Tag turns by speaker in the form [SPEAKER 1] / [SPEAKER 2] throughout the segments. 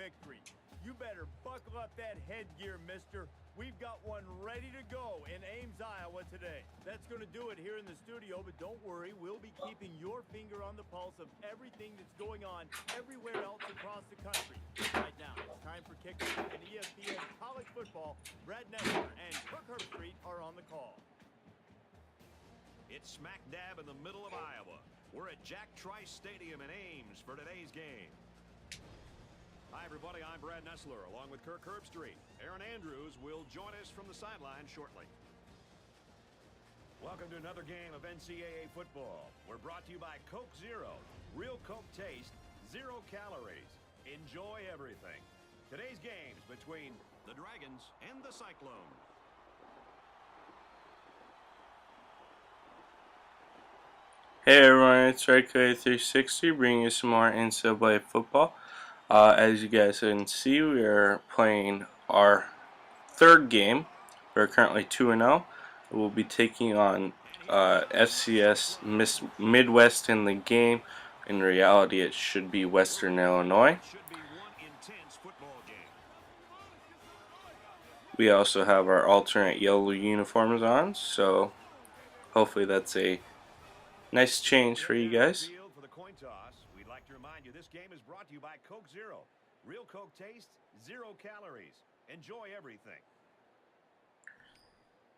[SPEAKER 1] victory. You better buckle up that headgear, mister. We've got one ready to go in Ames, Iowa today. That's going to do it here in the studio, but don't worry. We'll be keeping your finger on the pulse of everything that's going on everywhere else across the country. Right now, it's time for kickoff in ESPN College Football. Brad Nessler and Kirk Herbstreit are on the call.
[SPEAKER 2] It's smack dab in the middle of Iowa. We're at Jack Trice Stadium in Ames for today's game. Hi, everybody. I'm Brad Nessler, along with Kirk Herbstreit. Aaron Andrews will join us from the sideline shortly. Welcome to another game of NCAA football. We're brought to you by Coke Zero. Real Coke taste, 0 calories. Enjoy everything. Today's game's between the Dragons and the Cyclones.
[SPEAKER 3] Hey everyone, it's RedCoy360 bringing you some more NCAA football. As you guys can see, we are playing our third game. We're currently 2-0. We'll be taking on FCS Midwest in the game. In reality, it should be Western Illinois. We also have our alternate yellow uniforms on, so hopefully that's a nice change for you guys.
[SPEAKER 2] We'd like to remind you this game is brought to you by Coke Zero. Real Coke taste, 0 calories. Enjoy everything.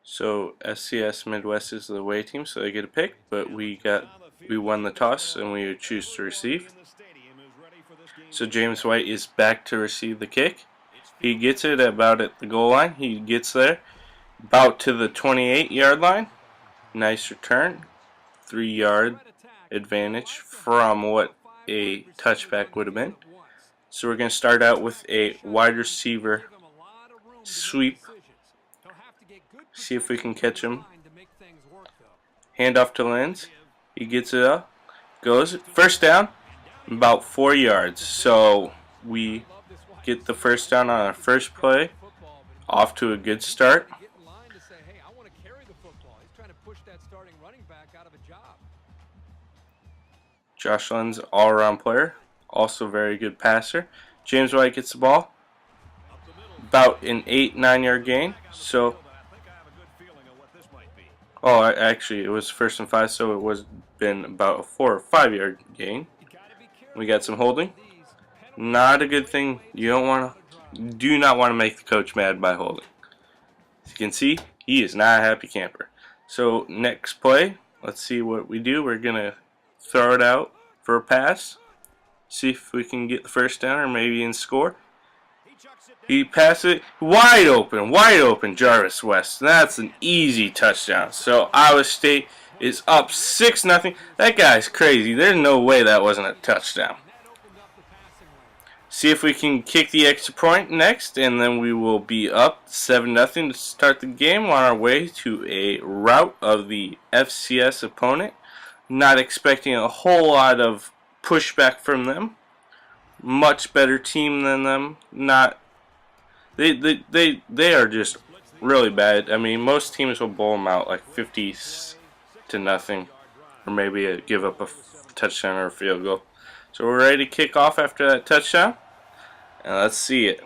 [SPEAKER 3] So FCS Midwest is the away team, so they get a pick, but we won the toss and we choose to receive. So James White is back to receive the kick. He gets it about at the goal line. He gets there about to the 28-yard line. Nice return. 3-yard advantage from what a touchback would have been. So we're going to start out with a wide receiver sweep. See if we can catch him. Hand off to Lenz. He gets it up. Goes. First down. About 4 yards. So we get the first down on our first play. Off to a good start. Josh Lenz, all-around player, also very good passer. James White gets the ball, about an 8-9 yard gain. So, actually, it was 1st and 5, so it was been about a 4 or 5 yard gain. We got some holding. Not a good thing. Do not want to make the coach mad by holding. As you can see, he is not a happy camper. So next play, let's see what we do. We're gonna throw it out for a pass. See if we can get the first down or maybe even score. He passes it wide open, Jarvis West. That's an easy touchdown. So Iowa State is up 6-0. That guy's crazy. There's no way that wasn't a touchdown. See if we can kick the extra point next, and then we will be up 7-0 to start the game on our way to a rout of the FCS opponent. Not expecting a whole lot of pushback from them. Much better team than them. They are just really bad. I mean, most teams will blow them out like 50-0, or maybe give up a touchdown or a field goal. So we're ready to kick off after that touchdown, and let's see it.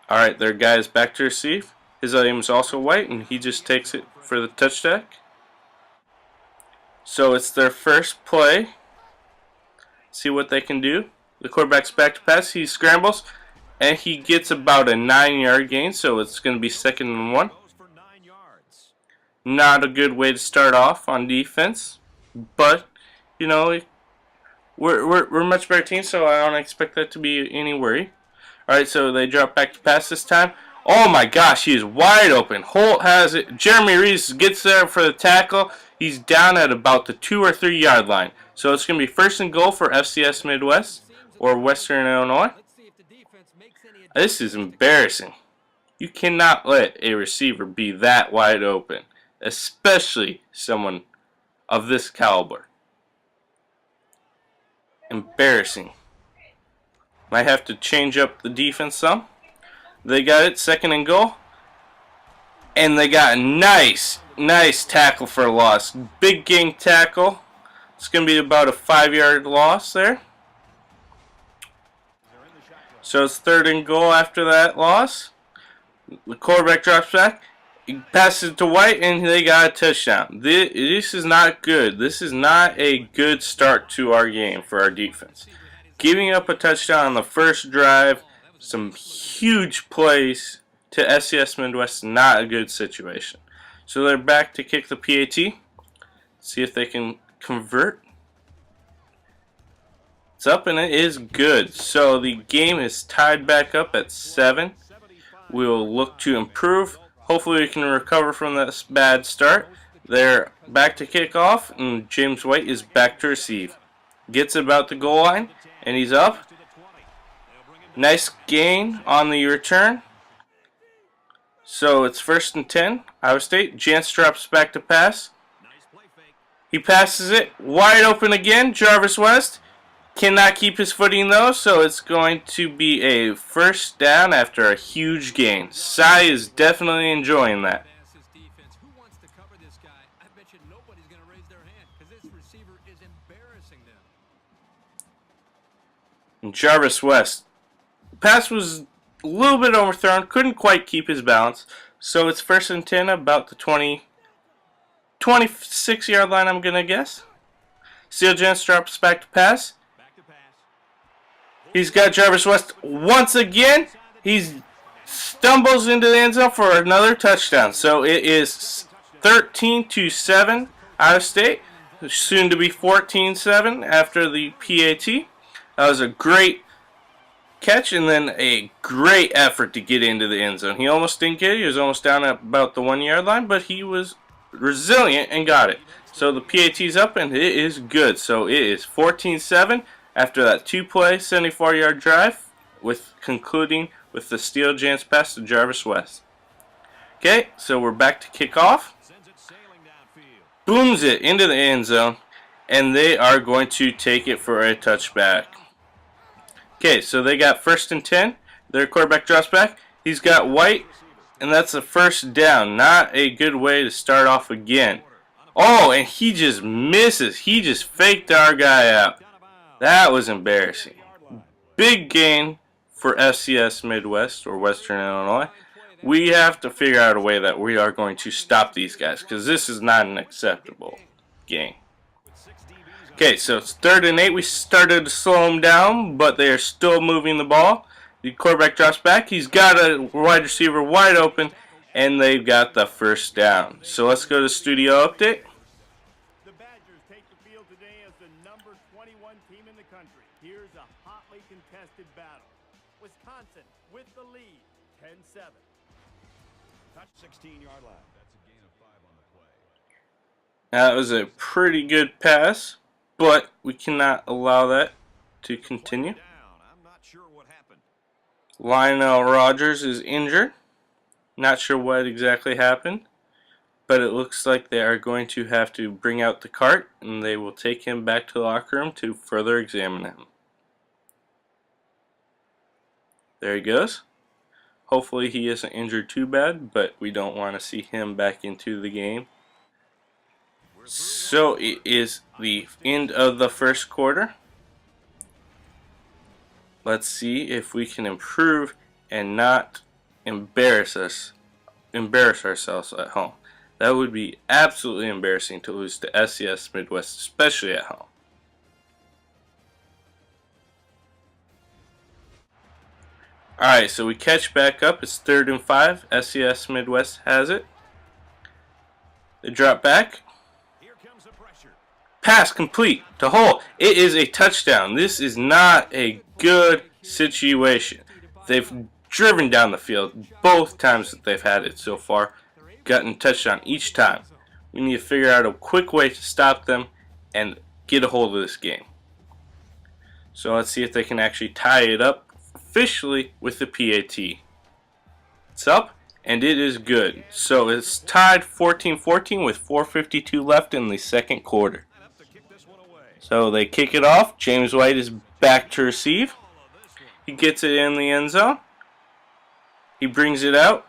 [SPEAKER 3] All right, their guy is back to receive. His name is also White, and he just takes it for the touchdown. So it's their first play. See what they can do. The quarterback's back to pass. He scrambles, and he gets about a 9-yard gain. So it's going to be 2nd and 1. Not a good way to start off on defense, but you know we're a much better team, so I don't expect that to be any worry. All right, so they drop back to pass this time. Oh my gosh, he is wide open. Holt has it. Jeremy Reese gets there for the tackle. He's down at about the 2 or 3 yard line. So it's going to be 1st and goal for FCS Midwest or Western Illinois. This is embarrassing. You cannot let a receiver be that wide open, especially someone of this caliber. Embarrassing. Might have to change up the defense some. They got it, 2nd and goal. And they got a nice tackle for a loss. Big gang tackle. It's going to be about a 5-yard loss there. So it's 3rd and goal after that loss. The quarterback drops back. He passes it to White, and they got a touchdown. This is not good. This is not a good start to our game for our defense. Giving up a touchdown on the first drive, some huge plays to FCS Midwest, not a good situation. So they're back to kick the PAT. See if they can convert. It's up, and it is good. So the game is tied back up at 7. We'll look to improve. Hopefully we can recover from this bad start. They're back to kick off, and James White is back to receive. Gets about the goal line, and he's up. Nice gain on the return. So it's 1st and 10. Iowa State. Jance drops back to pass. He passes it wide open again. Jarvis West cannot keep his footing though, so it's going to be a 1st down after a huge gain. Cy is definitely enjoying that. And Jarvis West. Pass was a little bit overthrown, couldn't quite keep his balance, so it's 1st and 10, about the 26-yard line, I'm going to guess. Steele Jance drops back to pass. He's got Jarvis West once again. He stumbles into the end zone for another touchdown. So it is 13-7 Iowa State. Soon to be 14-7 after the PAT. That was a great catch and then a great effort to get into the end zone. He almost didn't get it. He was almost down at about the 1-yard line, but he was resilient and got it. So the PAT's up, and it is good. So it is 14-7 after that 2-play, 74-yard drive, with concluding with the Steele Jance pass to Jarvis West. Okay, so we're back to kick off. Booms it into the end zone, and they are going to take it for a touchback. Okay, so they got 1st and 10. Their quarterback drops back. He's got White, and that's a 1st down. Not a good way to start off again. Oh, and he just misses. He just faked our guy out. That was embarrassing. Big gain for FCS Midwest, or Western Illinois. We have to figure out a way that we are going to stop these guys, because this is not an acceptable game. Okay, so it's 3rd and 8. We started to slow them down, but they are still moving the ball. The quarterback drops back. He's got a wide receiver wide open, and they've got the 1st down. So let's go to studio update.
[SPEAKER 1] The Badgers take the field today as the number 21 team in the country. Here's a hotly contested battle. Wisconsin with the lead, 10-7.
[SPEAKER 2] Touch 16-yard line. That's a gain of 5 on the play.
[SPEAKER 3] That was a pretty good pass, but we cannot allow that to continue.
[SPEAKER 2] I'm not sure what happened.
[SPEAKER 3] Lionel Rogers is injured. Not sure what exactly happened, but it looks like they are going to have to bring out the cart, and they will take him back to the locker room to further examine him. There he goes. Hopefully he isn't injured too bad, but we don't want to see him back into the game. So it is the end of the 1st quarter. Let's see if we can improve and not embarrass ourselves at home. That would be absolutely embarrassing to lose to FCS Midwest, especially at home. Alright, so we catch back up. It's 3rd and 5. FCS Midwest has it. They drop back. Pass complete to Hull. It is a touchdown. This is not a good situation. They've driven down the field both times that they've had it so far. Gotten touchdown each time. We need to figure out a quick way to stop them and get a hold of this game. So let's see if they can actually tie it up officially with the PAT. It's up, and it is good. So it's tied 14-14 with 4:52 left in the 2nd quarter. So they kick it off. James White is back to receive. He gets it in the end zone. He brings it out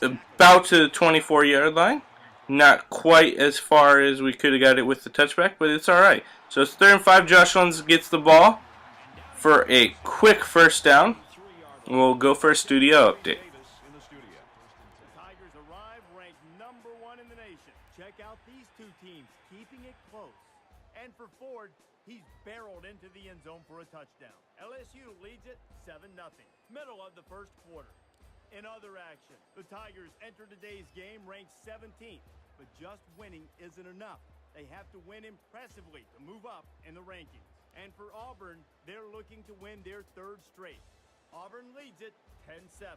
[SPEAKER 3] about to the 24-yard line. Not quite as far as we could have got it with the touchback, but it's alright. So it's 3rd and 5. Josh Lund gets the ball. for a quick first down. We'll go for a studio update.
[SPEAKER 1] The Tigers arrive ranked #1 in the nation. Check out these two teams keeping it close. And for Ford, he's barreled into the end zone for a touchdown. LSU leads it 7-0. Middle of the first quarter. In other action, the Tigers enter today's game ranked 17th, but just winning isn't enough. They have to win impressively to move up in the rankings. And for Auburn, they're looking to win their 3rd straight. Auburn leads it 10-7.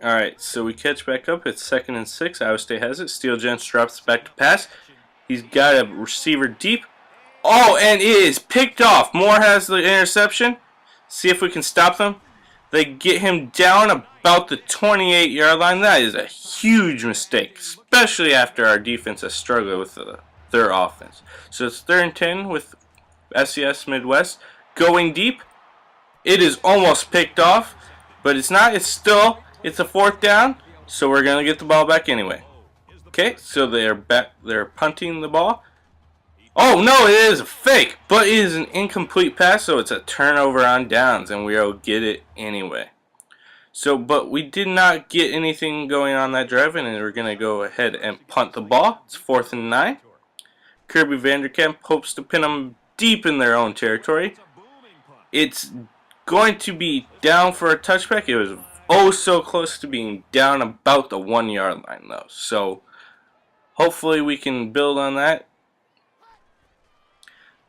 [SPEAKER 3] Alright, so we catch back up. It's 2nd and 6. Iowa State has it. Steele Gents drops back to pass. He's got a receiver deep. Oh, and it is picked off. Moore has the interception. See if we can stop them. They get him down about the 28-yard line. That is a huge mistake, especially after our defense has struggled with their offense. So it's 3rd and 10 with FCS Midwest. Going deep. It is almost picked off, but it's not. It's a 4th down, so we're going to get the ball back anyway. Okay, so they're punting the ball. Oh, no, it is a fake, but it is an incomplete pass, so it's a turnover on downs, and we'll get it anyway. So, but we did not get anything going on that drive, and we're going to go ahead and punt the ball. It's 4th and 9. Kirby Vanderkamp hopes to pin them deep in their own territory. It's going to be down for a touchback. It was oh so close to being down about the 1-yard line, though. So, hopefully we can build on that.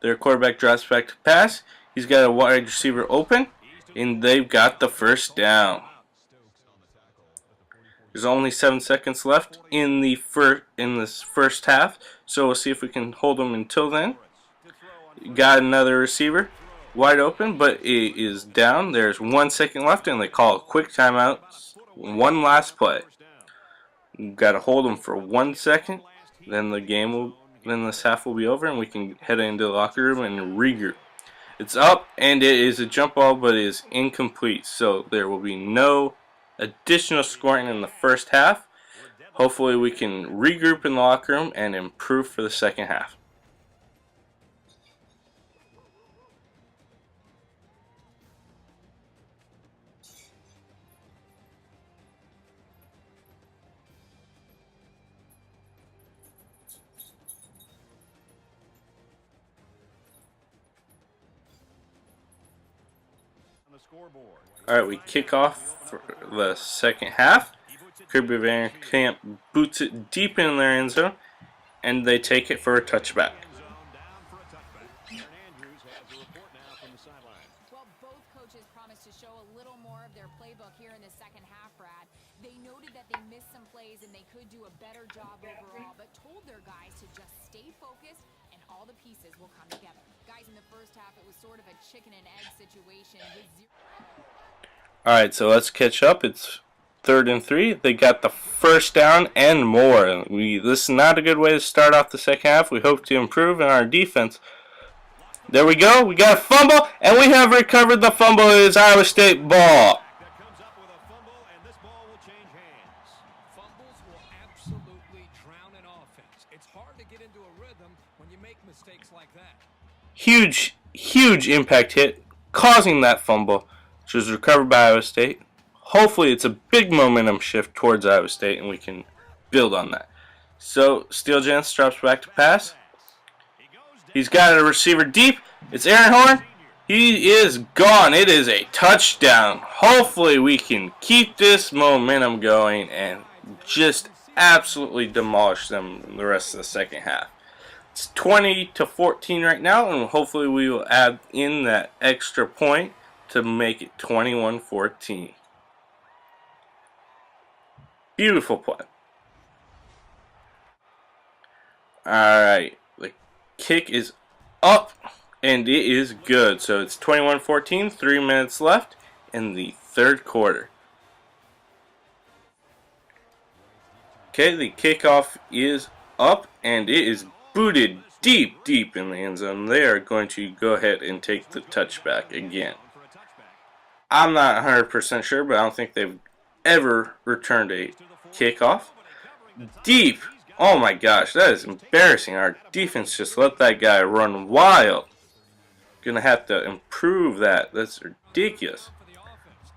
[SPEAKER 3] Their quarterback drops back to pass. He's got a wide receiver open, and they've got the first down. There's only 7 seconds left in this first half, so we'll see if we can hold them until then. Got another receiver wide open, but it is down. There's 1 second left, and they call a quick timeout. One last play. Got to hold them for 1 second, then this half will be over, and we can head into the locker room and regroup. It's up, and it is a jump ball, but it is incomplete. So there will be no additional scoring in the first half. Hopefully we can regroup in the locker room and improve for the second half. Alright, we kick off for the second half. Kirby Vanderkamp boots it deep in their end zone, and they take it for a touchback.
[SPEAKER 4] Well, both coaches promised to show a little more of their playbook here in the second half, Brad. They noted that they missed some plays and they could do a better job overall, but told their guys to just stay focused and all the pieces will come together. Guys, in the first half, it was sort of a chicken and egg situation with
[SPEAKER 3] Alright, so let's catch up. It's 3rd and 3. They got the first down and more. This is not a good way to start off the second half. We hope to improve in our defense. There we go. We got a fumble, and we have recovered the fumble. It is Iowa State ball.
[SPEAKER 5] Fumbles will absolutely drown an offense. It's hard to get into a rhythm when you make mistakes like that.
[SPEAKER 3] Huge impact hit, causing that fumble, which was recovered by Iowa State. Hopefully it's a big momentum shift towards Iowa State, and we can build on that. So, Steele Gents drops back to pass. He's got a receiver deep. It's Aaron Horn. He is gone. It is a touchdown. Hopefully we can keep this momentum going and just absolutely demolish them the rest of the second half. It's 20-14 right now, and hopefully we will add in that extra point to make it 21-14. Beautiful play. Alright, the kick is up, and it is good. So it's 21-14, 3 minutes left in the third quarter. Okay, the kickoff is up, and it is booted deep in the end zone. They are going to go ahead and take the touchback again. I'm not 100% sure, but I don't think they've ever returned a kickoff. Deep. Oh my gosh, that is embarrassing. Our defense just let that guy run wild. Gonna have to improve that. That's ridiculous.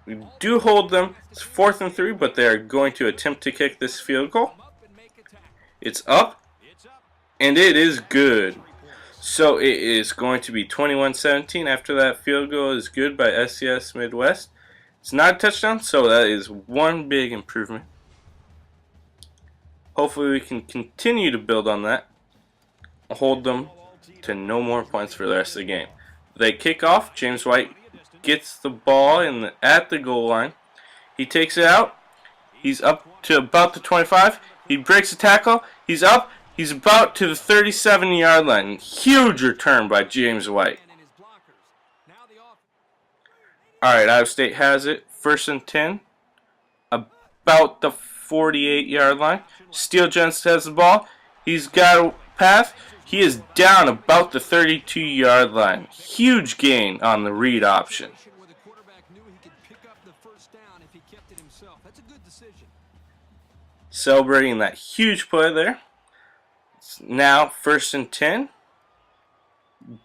[SPEAKER 3] We do hold them. It's 4th and 3, but they are going to attempt to kick this field goal. It's up, and it is good. So it is going to be 21-17 after that field goal is good by FCS Midwest. It's not a touchdown, so that is one big improvement. Hopefully we can continue to build on that. Hold them to no more points for the rest of the game. They kick off. James White gets the ball at the goal line. He takes it out. He's up to about the 25. He breaks a tackle. He's up. He's about to the 37-yard line. Huge return by James White. Alright, Iowa State has it. 1st and 10. About the 48-yard line. Steele Jensen has the ball. He's got a path. He is down about the 32-yard line. Huge gain on the read option. Celebrating that huge play there. It's now 1st and 10.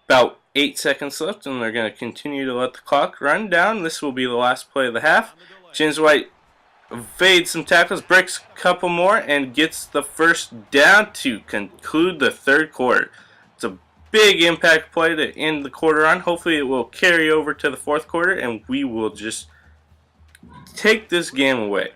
[SPEAKER 3] About 8 seconds left, and they're going to continue to let the clock run down. This will be the last play of the half. James White evades some tackles, breaks a couple more, and gets the first down to conclude the 3rd quarter. It's a big impact play to end the quarter on. Hopefully it will carry over to the 4th quarter, and we will just take this game away.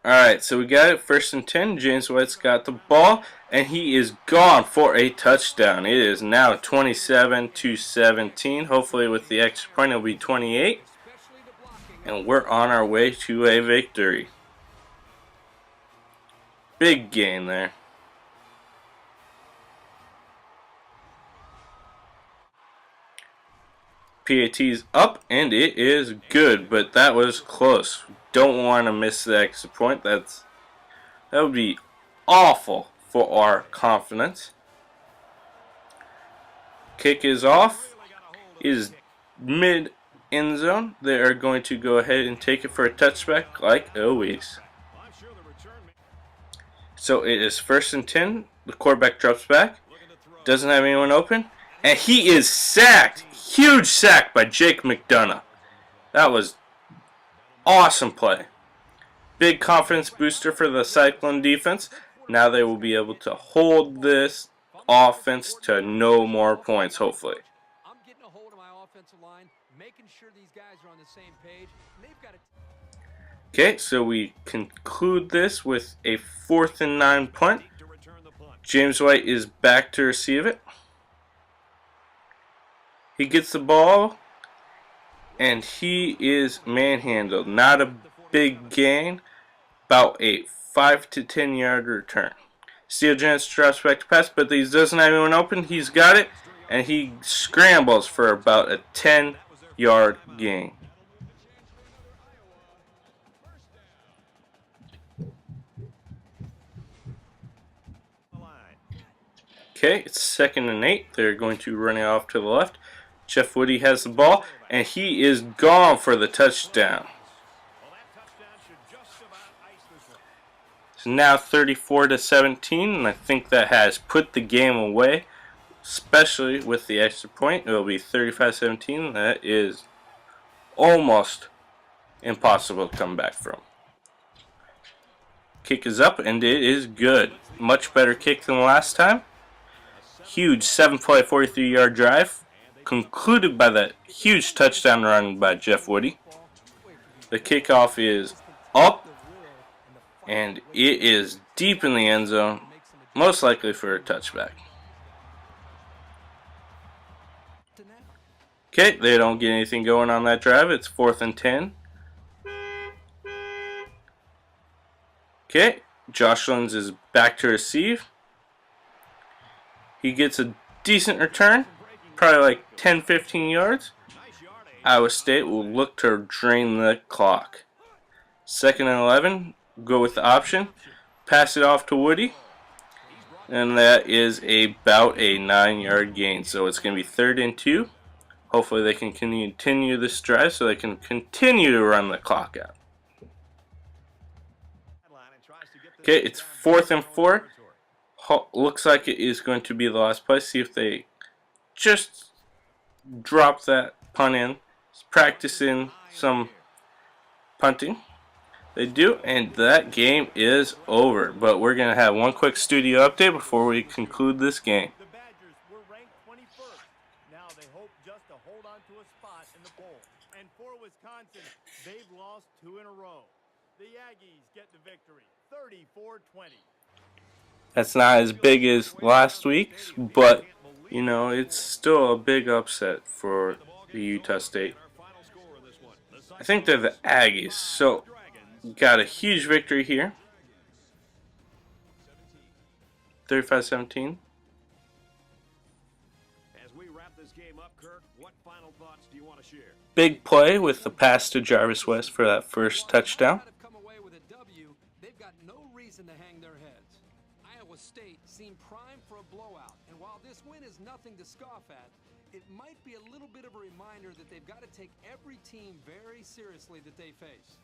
[SPEAKER 3] Alright, so we got it. 1st and 10. James White's got the ball, and he is gone for a touchdown. It is now 27-17. Hopefully with the extra point it'll be 28. And we're on our way to a victory. Big gain there. PAT's up, and it is good, but that was close. Don't want to miss the extra point. That would be awful for our confidence. Kick is off. It is mid end zone. They are going to go ahead and take it for a touchback like always. So it is 1st and 10. The quarterback drops back. Doesn't have anyone open. And he is sacked. Huge sack by Jake McDonough. That was awesome play. Big confidence booster for the Cyclone defense. Now they will be able to hold this offense to no more points, hopefully.
[SPEAKER 5] I'm getting a hold of my offensive line, making sure these guys are on the same page.
[SPEAKER 3] Okay, so we conclude this with a 4th and 9 punt. James White is back to receive it. He gets the ball, and he is manhandled. Not a big gain, about a 5 to 10 yard return. Steele Jensen drops back to pass, but he doesn't have anyone open. He's got it, and he scrambles for about a 10-yard gain. Okay, it's 2nd and 8. They're going to run it off to the left. Jeff Woody has the ball, and he is gone for the touchdown. It's now 34-17, and I think that has put the game away, especially with the extra point. It will be 35-17. That is almost impossible to come back from. Kick is up, and it is good. Much better kick than last time. Huge 7-play, 43-yard drive, concluded by that huge touchdown run by Jeff Woody. The kickoff is up, and it is deep in the end zone, most likely for a touchback. Okay, they don't get anything going on that drive. It's 4th and 10. Okay, Josh Lens is back to receive. He gets a decent return, probably like 10-15 yards. Iowa State will look to drain the clock. 2nd and 11, go with the option. Pass it off to Woody. And that is about a 9-yard gain. So it's going to be 3rd and 2. Hopefully they can continue this drive so they can continue to run the clock out. Okay, it's 4th and 4. Looks like it is going to be the last play. See if they just drop that punt in. Practicing some punting. They do, and that game is over. But we're going to have one quick studio update before we conclude this game.
[SPEAKER 1] The Badgers were ranked 21st. Now they hope just to hold on to a spot in the poll. And for Wisconsin, they've lost 2 in a row. The Aggies get the victory, 34-20.
[SPEAKER 3] That's not as big as last week's, but, you know, it's still a big upset for the Utah State. I think they're the Aggies, so got a huge victory here. 35-17.
[SPEAKER 2] As we wrap this game up, Kirk, what final thoughts do you want to share?
[SPEAKER 3] Big play with the pass to Jarvis West for that first touchdown.
[SPEAKER 5] Come away with a W, they've got no reason to hang their heads. Iowa State seemed primed for a blowout, and while this win is nothing to scoff at, it might be a little bit of a reminder that they've got to take every team very seriously that they face.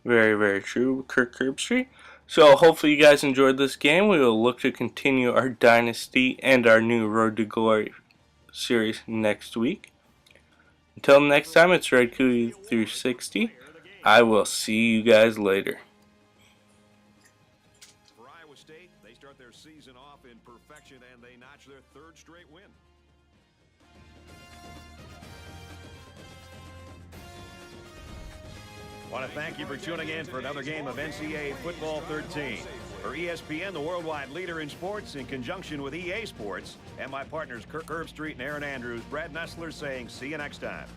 [SPEAKER 3] Very, very true, Kirk Herbstreit. So hopefully you guys enjoyed this game. We will look to continue our Dynasty and our new Road to Glory series next week. Until next time, it's Red Cootie 360. I will see you guys later.
[SPEAKER 2] For Iowa State, they start their season off in perfection and they notch their 3rd straight win. I want to thank you for tuning in for another game of NCAA Football 13. For ESPN, the worldwide leader in sports, in conjunction with EA Sports, and my partners Kirk Herbstreit and Aaron Andrews, Brad Nessler saying see you next time.